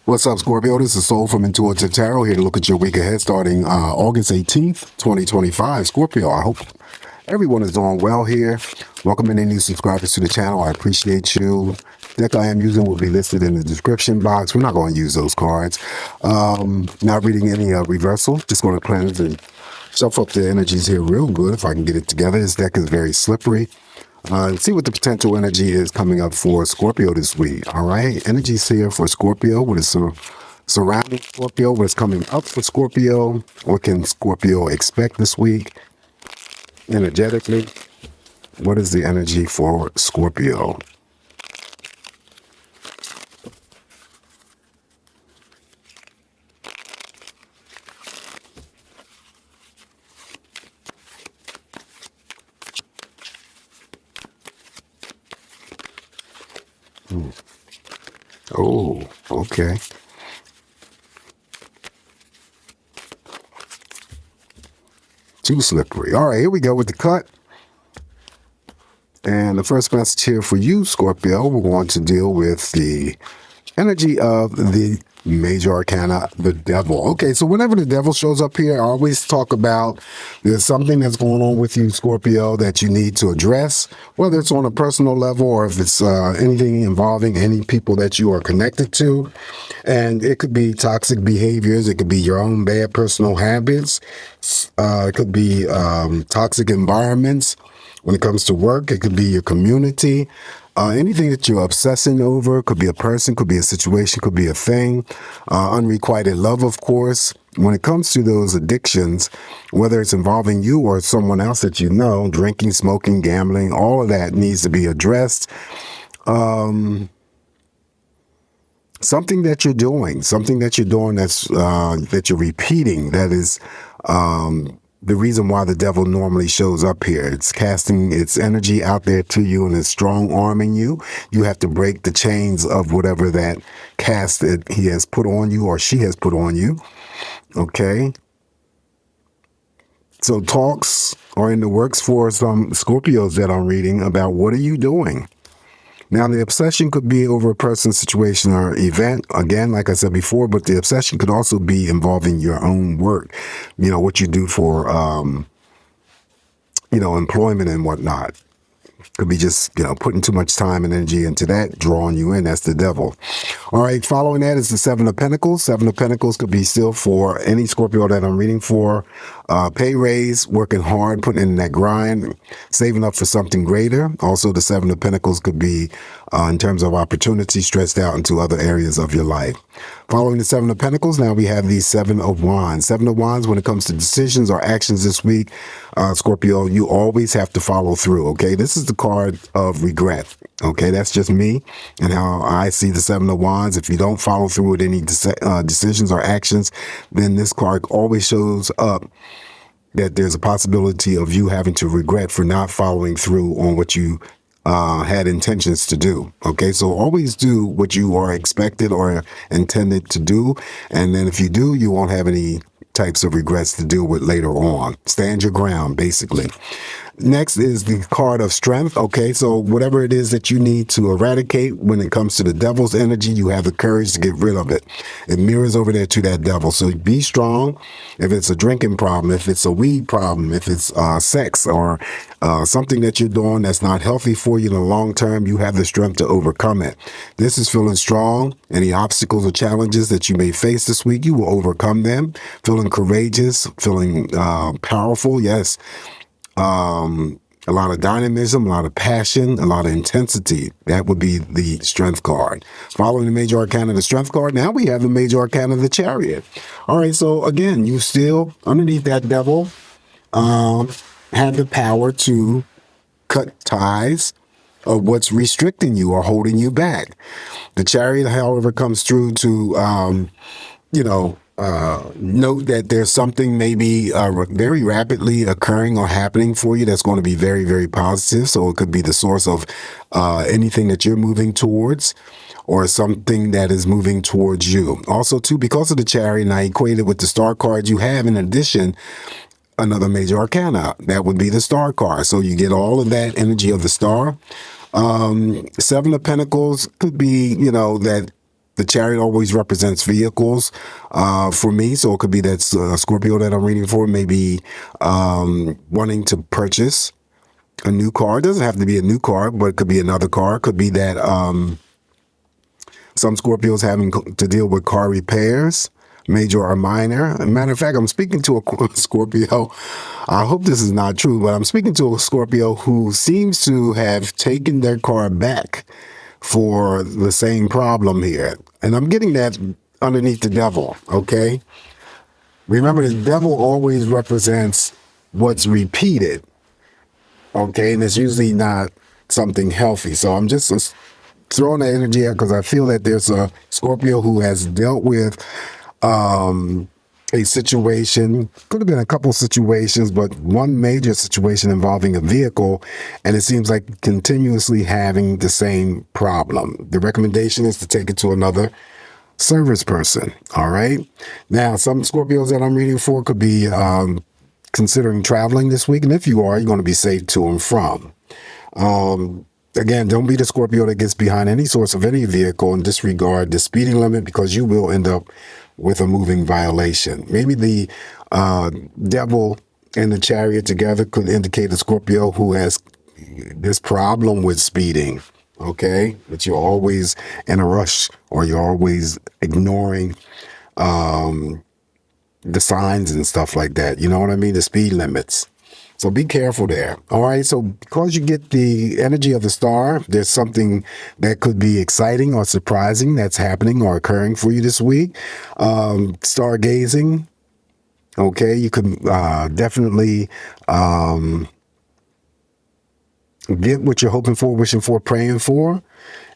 What's up, Scorpio? This is Soul from Intuitive Tarot here to look at your week ahead starting August 18th, 2025. Scorpio, I hope everyone is doing well here. Welcome any new subscribers to the channel. I appreciate you. The deck I am using will be listed in the description box. We're not going to use those cards. Not reading any reversal. Just going to cleanse and shuffle up the energies here real good if I can get it together. This deck is very slippery. See what the potential energy is coming up for Scorpio this week. All right, energy's here for Scorpio. What is surrounding Scorpio? What's coming up for Scorpio? What can Scorpio expect this week? Energetically, what is the energy for Scorpio? Oh, okay. Too slippery. All right, here we go with the cut. And the first message here for you, Scorpio, we're going to deal with the energy of the major arcana, the devil. Okay, so whenever the devil shows up here, I always talk about there's something that's going on with you, Scorpio, that you need to address, whether it's on a personal level or if it's anything involving any people that you are connected to. And it could be toxic behaviors. It could be your own bad personal habits. It could be toxic environments. When it comes to work, it could be your community. Anything that you're obsessing over, could be a person, could be a situation, could be a thing. Unrequited love, of course. When it comes to those addictions, whether it's involving you or someone else that you know, drinking, smoking, gambling, all of that needs to be addressed. Something that you're doing that's that you're repeating, that is the reason why the devil normally shows up here. It's casting its energy out there to you and it's strong arming you. You have to break the chains of whatever that cast that he has put on you or she has put on you. Okay. So talks are in the works for some Scorpios that I'm reading about what are you doing? Now, the obsession could be over a person, situation, or event. Again, like I said before, but the obsession could also be involving your own work. You know, what you do for, employment and whatnot. Could be just, putting too much time and energy into that, drawing you in. That's the devil. All right, following that is the Seven of Pentacles. Seven of Pentacles could be still for any Scorpio that I'm reading for. Pay raise, working hard, putting in that grind, saving up for something greater. Also, the Seven of Pentacles could be, in terms of opportunity, stretched out into other areas of your life. Following the Seven of Pentacles, now we have the Seven of Wands. Seven of Wands, when it comes to decisions or actions this week, Scorpio, you always have to follow through, okay? This is the card of regret, okay? That's just me and how I see the Seven of Wands. If you don't follow through with any decisions or actions, then this card always shows up that there's a possibility of you having to regret for not following through on what you had intentions to do. Okay, so always do what you are expected or intended to do. And then if you do, you won't have any types of regrets to deal with later on. Stand your ground, basically. Next is the card of strength. Okay, so whatever it is that you need to eradicate when it comes to the devil's energy, you have the courage to get rid of it. It mirrors over there to that devil. So be strong. If it's a drinking problem, if it's a weed problem, if it's sex or something that you're doing that's not healthy for you in the long term, you have the strength to overcome it. This is feeling strong. Any obstacles or challenges that you may face this week, you will overcome them. Feeling courageous, feeling powerful. Yes. A lot of dynamism, a lot of passion, a lot of intensity. That would be the Strength card. Following the Major Arcana, the Strength card, now we have the Major Arcana, the Chariot. All right, so again, you still, underneath that devil, have the power to cut ties of what's restricting you or holding you back. The Chariot, however, comes through to, note that there's something maybe very rapidly occurring or happening for you that's going to be very, very positive. So it could be the source of anything that you're moving towards or something that is moving towards you. Also, too, because of the Chariot, and I equate it with the Star card, you have, in addition, another major arcana. That would be the Star card. So you get all of that energy of the Star. Seven of Pentacles could be, that The chariot always represents vehicles for me. So it could be that Scorpio that I'm reading for may be wanting to purchase a new car. It doesn't have to be a new car, but it could be another car. It could be that some Scorpios having to deal with car repairs, major or minor. As a matter of fact, I'm speaking to a Scorpio. I hope this is not true, but I'm speaking to a Scorpio who seems to have taken their car back for the same problem here. And I'm getting that underneath the devil, okay? Remember, the devil always represents what's repeated, okay? And it's usually not something healthy. So I'm just throwing that energy out because I feel that there's a Scorpio who has dealt with a situation, could have been a couple situations, but one major situation involving a vehicle, and it seems like continuously having the same problem. The recommendation is to take it to another service person. All right. Now, some Scorpios that I'm reading for could be considering traveling this week, and if you are, you're going to be safe to and from. Again, don't be the Scorpio that gets behind any source of any vehicle and disregard the speeding limit, because you will end up with a moving violation. Maybe the devil and the chariot together could indicate a Scorpio who has this problem with speeding, okay? That you're always in a rush or you're always ignoring the signs and stuff like that. You know what I mean? The speed limits. So be careful there. All right. So because you get the energy of the star, there's something that could be exciting or surprising that's happening or occurring for you this week. Stargazing. Okay. You could definitely get what you're hoping for, wishing for, praying for.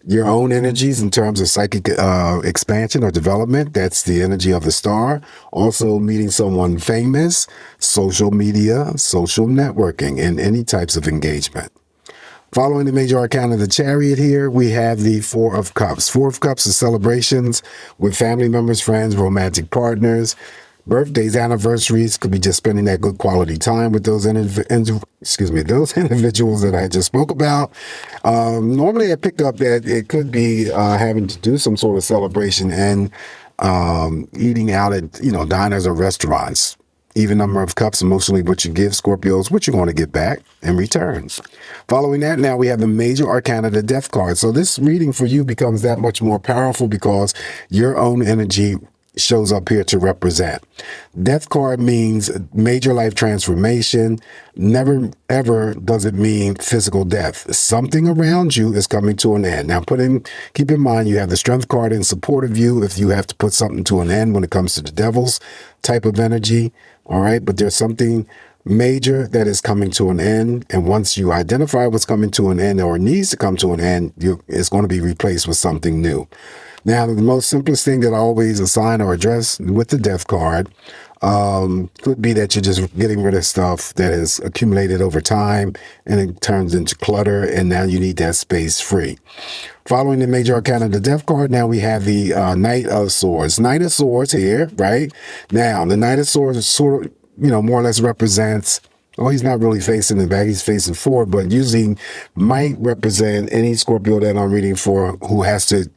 Your own energies in terms of psychic expansion or development. That's the energy of the star. Also meeting someone famous, social media, social networking, and any types of engagement. Following the major arcana of the chariot here, we have the Four of Cups. Four of Cups is celebrations with family members, friends, romantic partners. Birthdays, anniversaries, could be just spending that good quality time with those those individuals that I just spoke about. Normally I pick up that it could be having to do some sort of celebration and eating out at, diners or restaurants. Even number of cups, emotionally, what you give Scorpios, what you're going to get back in return. Following that, now we have the major arcana, the death card. So this reading for you becomes that much more powerful because your own energy shows up here to represent. Death card means major life transformation. Never, ever does it mean physical death. Something around you is coming to an end. Now, keep in mind, you have the strength card in support of you if you have to put something to an end when it comes to the devil's type of energy. All right. But there's something major that is coming to an end. And once you identify what's coming to an end or needs to come to an end, it's going to be replaced with something new. Now, the most simplest thing that I always assign or address with the death card could be that you're just getting rid of stuff that has accumulated over time and it turns into clutter, and now you need that space free. Following the major arcana of the death card, now we have the Knight of Swords. Knight of Swords here, right? Now, the Knight of Swords is sort of, more or less represents, well, he's not really facing the back, he's facing forward, but usually might represent any Scorpio that I'm reading for who has to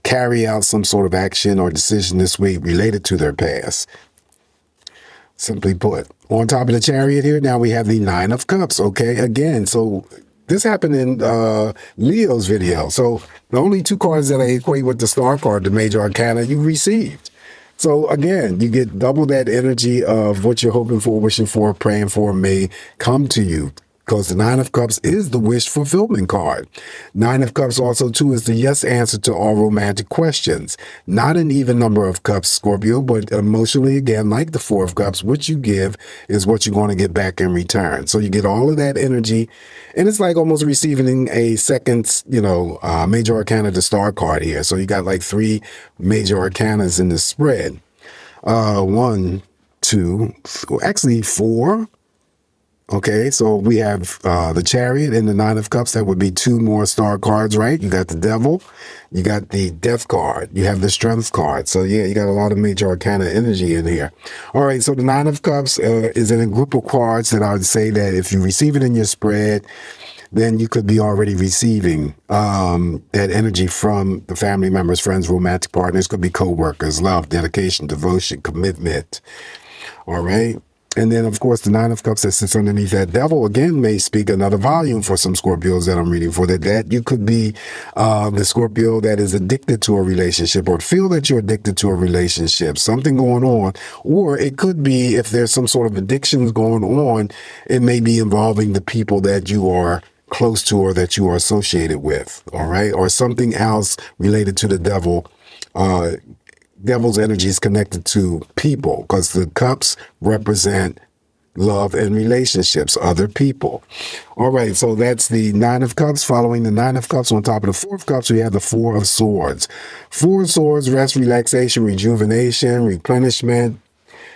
carry out some sort of action or decision this week related to their past. Simply put. On top of the chariot here, now we have the Nine of Cups. Okay, again, so this happened in Leo's video. So the only two cards that I equate with the star card, the major arcana, you received. So again, you get double that energy of what you're hoping for, wishing for, praying for may come to you. Because the Nine of Cups is the wish fulfillment card. Nine of Cups also, too, is the yes answer to all romantic questions. Not an even number of cups, Scorpio, but emotionally, again, like the Four of Cups, what you give is what you're going to get back in return. So you get all of that energy, and it's like almost receiving a second, major arcana, the star card here. So you got like three major arcanas in the spread. One, two, actually four. Okay, so we have the Chariot and the Nine of Cups. That would be two more star cards, right? You got the Devil, you got the Death card, you have the Strength card. So yeah, you got a lot of major arcana energy in here. All right, so the Nine of Cups is in a group of cards that I would say that if you receive it in your spread, then you could be already receiving that energy from the family members, friends, romantic partners, could be co-workers, love, dedication, devotion, commitment. All right. And then, of course, the Nine of Cups that sits underneath that devil, again, may speak another volume for some Scorpios that I'm reading for. That you could be the Scorpio that is addicted to a relationship or feel that you're addicted to a relationship, something going on. Or it could be, if there's some sort of addictions going on, it may be involving the people that you are close to or that you are associated with. All right. Or something else related to the devil. Devil's energy is connected to people because the cups represent love and relationships, other people. All right, so that's the Nine of Cups. Following the Nine of Cups, on top of the Four of Cups, we have the Four of Swords. Four of Swords, rest, relaxation, rejuvenation, replenishment,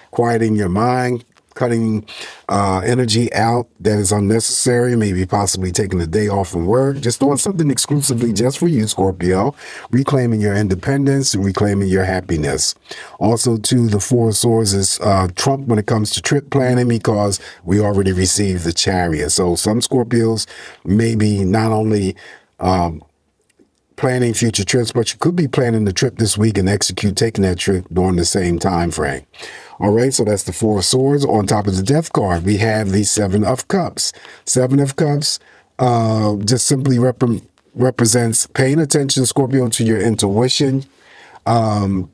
quieting your mind, cutting energy out that is unnecessary, maybe possibly taking a day off from work, just doing something exclusively just for you, Scorpio, reclaiming your independence and reclaiming your happiness. Also, too, the Four of Swords is trump when it comes to trip planning because we already received the Chariot. So some Scorpios may be not only planning future trips, but you could be planning the trip this week and execute taking that trip during the same time frame. All right, so that's the Four of Swords. On top of the Death card, we have the Seven of Cups. Seven of Cups just simply represents paying attention, Scorpio, to your intuition. And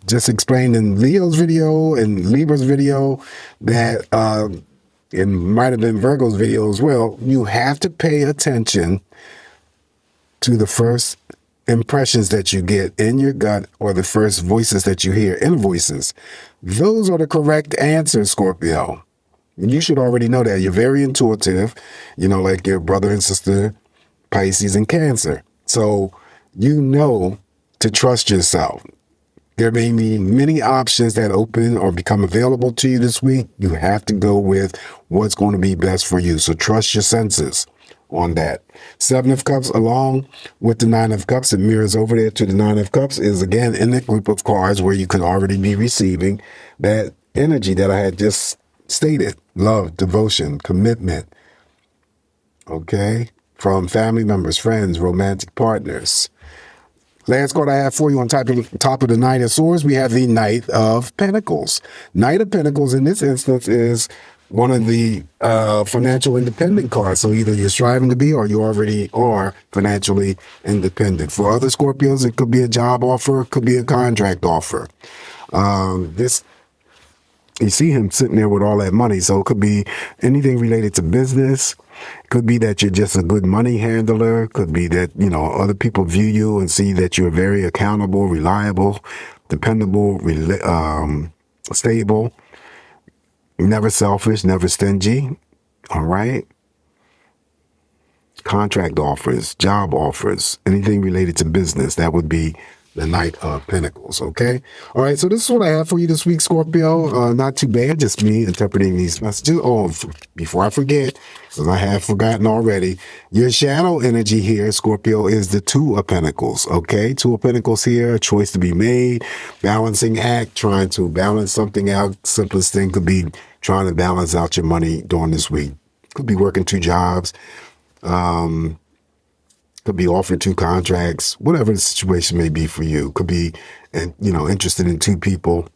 just explained in Leo's video and Libra's video that it might have been Virgo's video as well. You have to pay attention to the first impressions that you get in your gut or the first voices that you hear, inner voices. Those are the correct answers, Scorpio. You should already know that. You're very intuitive, like your brother and sister, Pisces and Cancer. So you know to trust yourself. There may be many options that open or become available to you this week. You have to go with what's going to be best for you. So trust your senses on that. Seven of Cups along with the Nine of Cups, it mirrors over there to the Nine of Cups, is again in the group of cards where you could already be receiving that energy that I had just stated. Love, devotion, commitment. Okay? From family members, friends, romantic partners. Last card I have for you on top of the Knight of Swords, we have the Knight of Pentacles. Knight of Pentacles in this instance is one of the financial independent cards. So either you're striving to be or you already are financially independent. For other Scorpios, it could be a job offer, it could be a contract offer. You see him sitting there with all that money. So it could be anything related to business. It could be that you're just a good money handler. It could be that, other people view you and see that you're very accountable, reliable, dependable, stable, never selfish, never stingy. All right. Contract offers, job offers, anything related to business. That would be the Knight of Pentacles. Okay. All right. So this is what I have for you this week, Scorpio. Not too bad. Just me interpreting these messages. Oh, before I forget, because I have forgotten already, your shadow energy here, Scorpio, is the Two of Pentacles. Okay. Two of Pentacles here, a choice to be made, balancing act, trying to balance something out. Simplest thing could be trying to balance out your money during this week. Could be working two jobs. Could be offered two contracts, whatever the situation may be for you. Could be, interested in two people.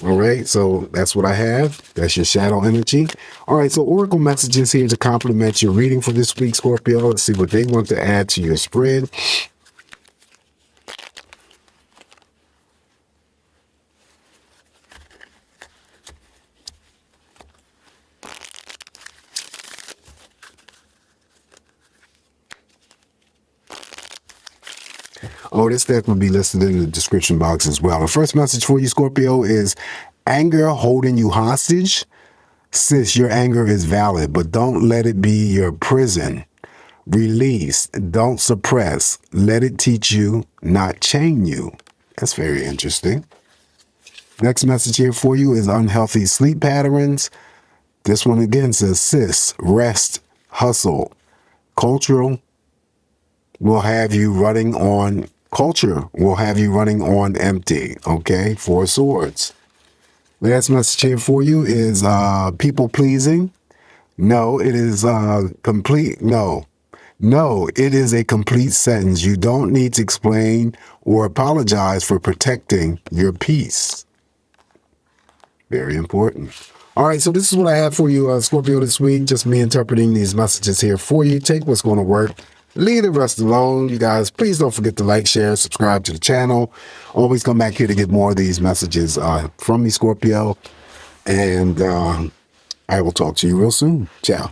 All right. So that's what I have. That's your shadow energy. All right. So Oracle messages here to complement your reading for this week, Scorpio. Let's see what they want to add to your spread. Oh, this deck will be listed in the description box as well. The first message for you, Scorpio, is anger holding you hostage. Sis, your anger is valid, but don't let it be your prison. Release, don't suppress. Let it teach you, not chain you. That's very interesting. Next message here for you is unhealthy sleep patterns. This one again says, sis, rest, hustle. Culture will have you running on empty. Okay, Four Swords. Last message here for you is people pleasing. No, it is complete. No. No, it is a complete sentence. You don't need to explain or apologize for protecting your peace. Very important. All right, so this is what I have for you, Scorpio, this week. Just me interpreting these messages here for you. Take what's going to work. Leave the rest alone. You guys, please don't forget to like, share, subscribe to the channel. Always come back here to get more of these messages from me, Scorpio. And I will talk to you real soon. Ciao.